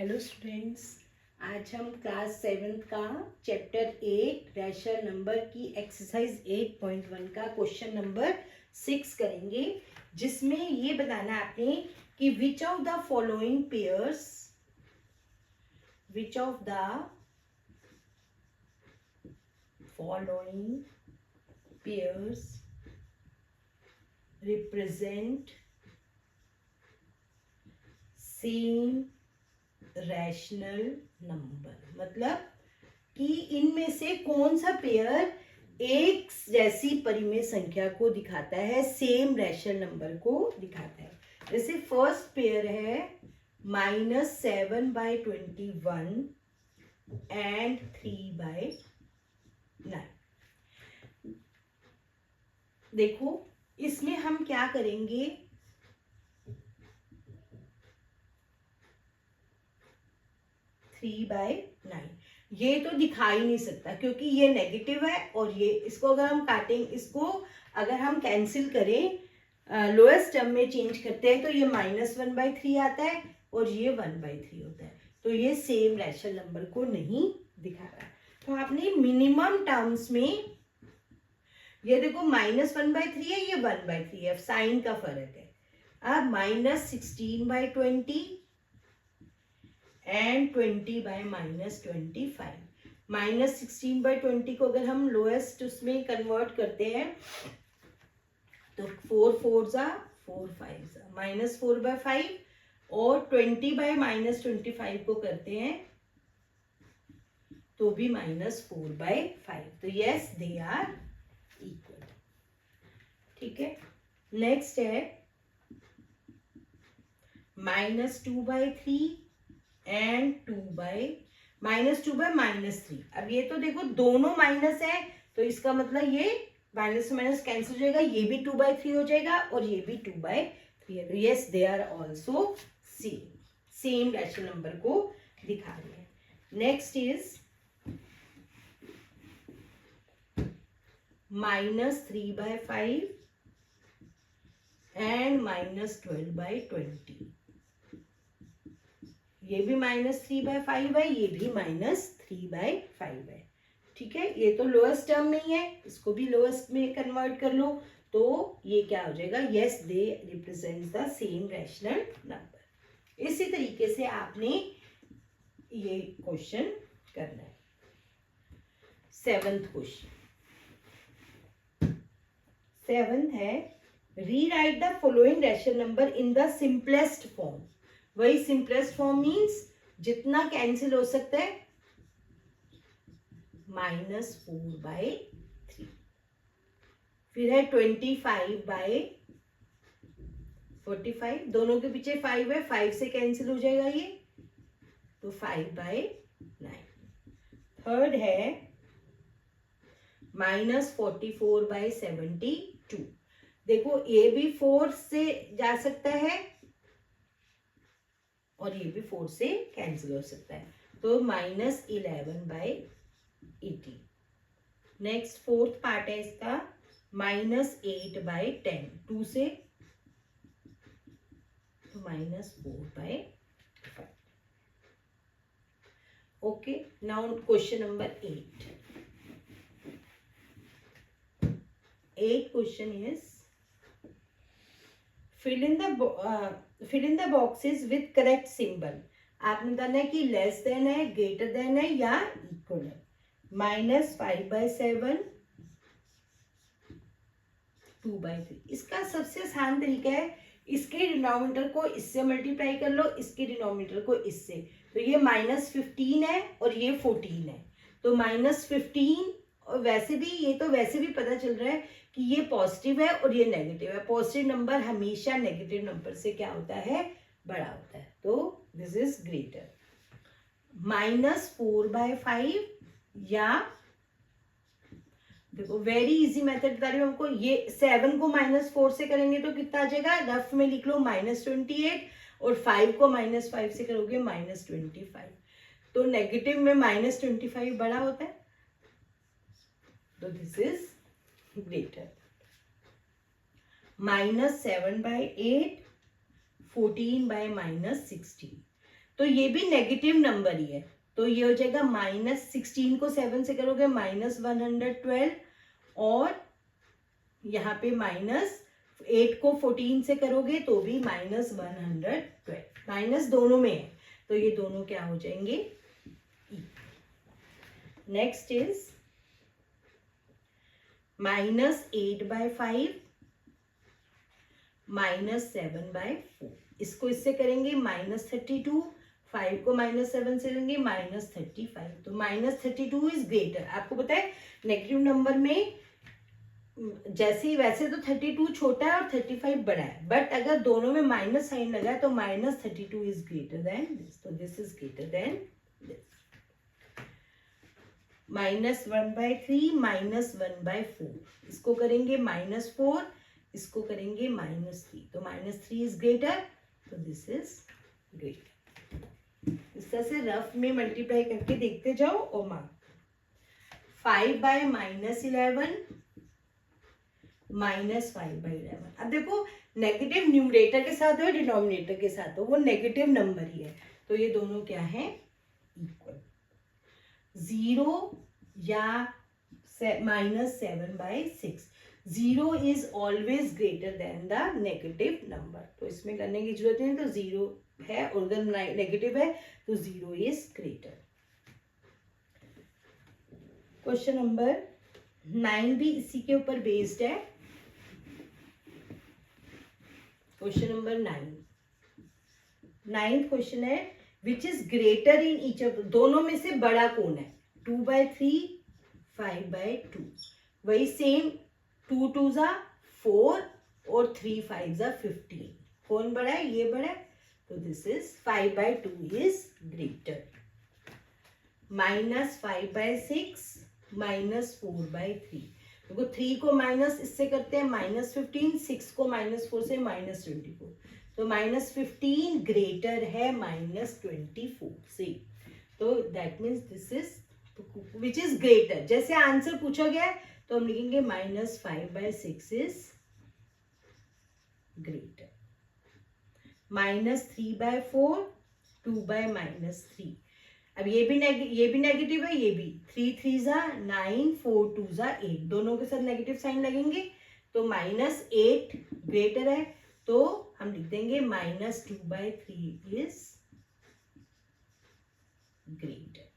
Hello students, आज हम class 7th का चैप्टर 8 रैशनल नंबर की एक्सरसाइज 8.1 का क्वेश्चन नंबर 6 करेंगे, जिसमें ये बताना है आपने कि which of the following pairs represent same rational number. मतलब कि इनमें से कौन सा पेयर एक जैसी परिमेय संख्या को दिखाता है, सेम रैशनल नंबर को दिखाता है। जैसे फर्स्ट पेयर है -7/21 एंड 3/9। देखो इसमें हम क्या करेंगे, 3/9 ये तो दिखा ही नहीं सकता क्योंकि ये नेगेटिव है, और ये इसको अगर हम काटेंगे, इसको अगर हम कैंसिल करें, लोएस्ट टर्म में चेंज करते हैं तो ये -1/3 आता है और ये 1/3 होता है। तो ये सेम रैशनल नंबर को नहीं दिखा रहा। तो आपने मिनिमम टर्म्स में ये देखो -1/3 है, ये 1/3 है, साइन का फर्क है। अब -16/20 एंड 20/-25। -16/20 को अगर हम लोएस्ट उसमें कन्वर्ट करते हैं तो 4 4 4 5 -4/5, और 20/-25 को करते हैं तो भी -4/5। तो यस, दे आर इक्वल। ठीक है, नेक्स्ट है -2/3 एंड -2/-3। अब ये तो देखो दोनों माइनस है, तो इसका मतलब ये माइनस से माइनस कैंसिल हो जाएगा, ये भी 2/3 हो जाएगा और ये भी 2/3 है। तो yes, they are also same rational number को दिखा रहे हैं। Next is -3/5 and -12/20। ये भी -3/5 है, ये भी -3/5 है। ठीक है, ये तो लोएस्ट टर्म में ही है, इसको भी लोएस्ट में कन्वर्ट कर लो तो ये क्या हो जाएगा, yes, they represent the same rational number. इसी तरीके से आपने ये क्वेश्चन करना है। 7th क्वेश्चन, 7th है rewrite the following rational number in the simplest form. वही सिंपलेस्ट फॉर्म मीन्स जितना कैंसिल हो सकता है, -4/3। फिर है 25/45, दोनों के पीछे 5 है, 5 से कैंसिल हो जाएगा ये, तो 5/9। थर्ड है -44/72। देखो ये भी 4 से जा सकता है और ये भी 4 से कैंसिल हो सकता है, तो -11/80। नेक्स्ट फोर्थ पार्ट है इसका -8/10, 2 से तो -4/5। Okay, now question number 8 question is fill in the boxes with correct symbol। आपने बताना है कि लेस देन है, ग्रेटर देन है या इक्वल है। -5/7, 2/3। इसका सबसे आसान तरीका है, इसके डिनोमिनेटर को इससे मल्टीप्लाई कर लो, इसके डिनोमिनेटर को इससे। तो ये -15 है और ये 14 है, तो -15, और वैसे भी पता चल रहा है कि ये पॉजिटिव है और ये नेगेटिव है। पॉजिटिव नंबर हमेशा नेगेटिव नंबर से क्या होता है, बड़ा होता है, तो दिस इज ग्रेटर। -4/5 या देखो वेरी इजी मेथड बता रही हूँ हमको, ये 7 को -4 से करेंगे तो कितना आ जाएगा, रफ में लिख लो -28, और 5 को -5 से करोगे -25। तो नेगेटिव में -25 बड़ा होता है, तो दिस इज ग्रेटर। -7/8, 14/-16। तो ये भी नेगेटिव नंबर ही है, तो ये हो जाएगा -16 को 7 से करोगे -112, और यहाँ पे -8 को 14 से करोगे तो भी -112, माइनस दोनों में है, तो ये दोनों क्या हो जाएंगे, नेक्स्ट इज -8/5 -7/4, इसको इससे करेंगे -32, 5 को -7 से लेंगे -35, तो -32 इज ग्रेटर। आपको पता है नेगेटिव नंबर में जैसे ही, वैसे तो 32 छोटा है और 35 बड़ा है, बट अगर दोनों में माइनस साइन लगा है तो -32 इज ग्रेटर देन दिस, तो this is greater than this. -1/3 -1/4, इसको करेंगे -4, इसको करेंगे -3, तो -3 इज ग्रेटर, तो दिस इज ग्रेटर। इस तरह से रफ में मल्टीप्लाई करके देखते जाओ और मार्क। 5/-11 -5/11। अब देखो नेगेटिव न्यूमरेटर के साथ हो डिनोमिनेटर के साथ हो, वो नेगेटिव नंबर ही है, तो ये दोनों क्या है, इक्वल। 0 या -7/6, 0 is always greater than the negative number, तो इसमें करने की जरूरत नहीं, तो 0 है और उधर नेगेटिव है तो 0 इज ग्रेटर। क्वेश्चन नंबर 9 भी इसी के ऊपर बेस्ड है। क्वेश्चन नंबर 9th क्वेश्चन है, which is greater in each of, दोनों में से बड़ा कौन है, 2/3 5/2, वही सेम 2 2s 4 और 3 5s 15, कौन बड़ा है, ये बड़ा है, तो दिस इज 5/2 इज ग्रेटर। -5/6 -4/3, देखो 3 को माइनस इससे करते हैं -15, 6 को -4 से -24, तो -15 ग्रेटर है -24 से, तो that means this is which is greater. जैसे आंसर पूछा गया है तो हम लिखेंगे -5/6 इज ग्रेटर, -3/4 2/-3, अब ये भी नेगेटिव है, ये भी, 3 3s 9 4 2s 8, दोनों के साथ नेगेटिव साइन लगेंगे, तो -8 ग्रेटर है, तो हम लिख देंगे -2/3 इज ग्रेटर।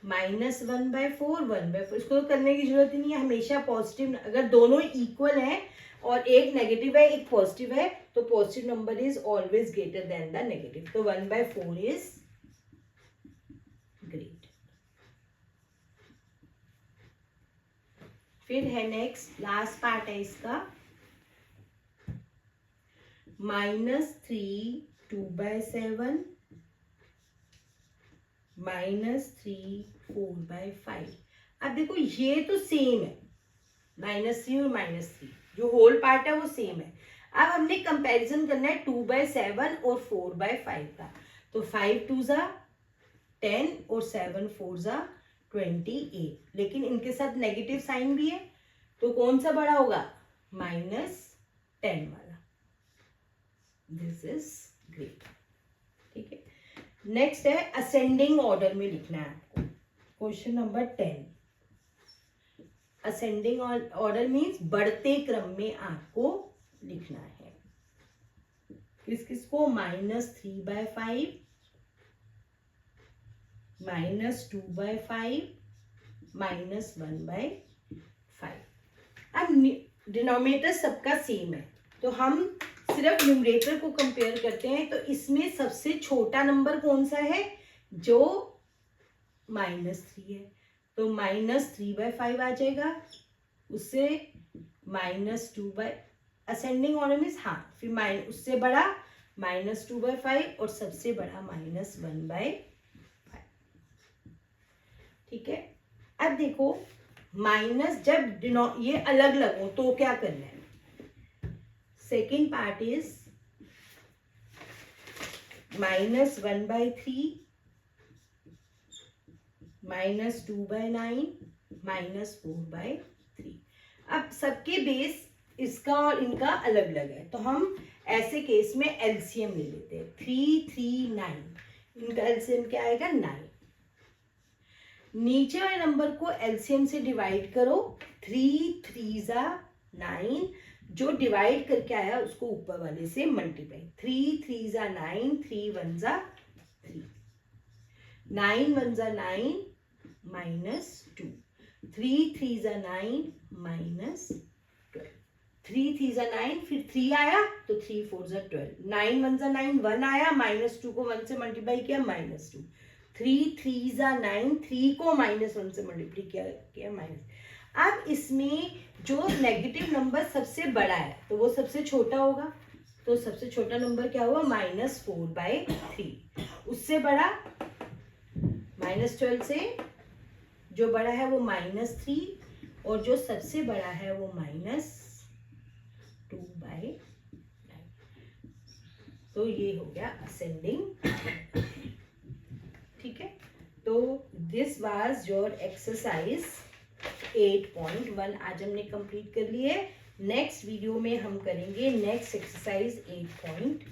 -1/4 1/4, इसको तो करने की जरूरत ही नहीं है, हमेशा पॉजिटिव, अगर दोनों इक्वल हैं और एक नेगेटिव है एक पॉजिटिव है, तो positive number is always greater than the negative, तो 1/4 इज ग्रेटर। फिर है नेक्स्ट लास्ट पार्ट है इसका, -3 2/7 -3 4/5। अब देखो ये तो सेम है, -3 और -3, जो होल पार्ट है वो सेम है। अब हमने कंपैरिजन करना है 2/7 और 4/5 का, तो 5 2s 10 और 7 4s 28, लेकिन इनके साथ नेगेटिव साइन भी है, तो कौन सा बड़ा होगा, -10 वाला, दिस इज ग्रेट। ठीक है, नेक्स्ट है असेंडिंग ऑर्डर में लिखना है आपको, question number 10। Ascending order means बढ़ते क्रम में आपको लिखना है, किस किस को, -3/5 -2/5 -1/5। अब डिनोमिनेटर सबका सेम है, तो हम सिर्फ न्यूमरेटर को कंपेयर करते हैं, तो इसमें सबसे छोटा नंबर कौन सा है, जो -3 है, तो -3/5 आ जाएगा, उससे -2 असेंडिंग ऑर्डर में, हाँ, फिर उससे बड़ा -2/5 और सबसे बड़ा -1/5। ठीक है, अब देखो माइनस जब ये अलग अलग हो तो क्या करना है, सेकेंड पार्ट इज -1/3 -2/9 -4/3। अब सबके बेस इसका और इनका अलग अलग है, तो हम ऐसे केस में एलसीएम ले लेते हैं। 3 3 9, इनका एलसीएम क्या आएगा 9। नीचे वाले नंबर को एलसीएम से डिवाइड करो, 3 3 9, जो डिवाइड करके आया उसको ऊपर वाले से मल्टीप्लाई, 3 3 9, 3 1 3, 9 1 9 -2, 3 3 9 -12, 3 3 9, फिर 3 आया तो 3 4 12, 9 1 9, 1 आया, -2 को 1 से मल्टीप्लाई किया -2, 3 3 9, 3 को -1 से मल्टीप्लाई किया माइनस। अब इसमें जो नेगेटिव नंबर सबसे बड़ा है तो वो सबसे छोटा होगा, तो सबसे छोटा नंबर क्या हुआ -4/3, उससे बड़ा -12 से जो बड़ा है वो -3, और जो सबसे बड़ा है वो -2/9, तो ये हो गया असेंडिंग। ठीक है, तो दिस वाज योर एक्सरसाइज 8.1 आज हमने कंप्लीट कर लिए। नेक्स्ट वीडियो में हम करेंगे नेक्स्ट एक्सरसाइज 8.2।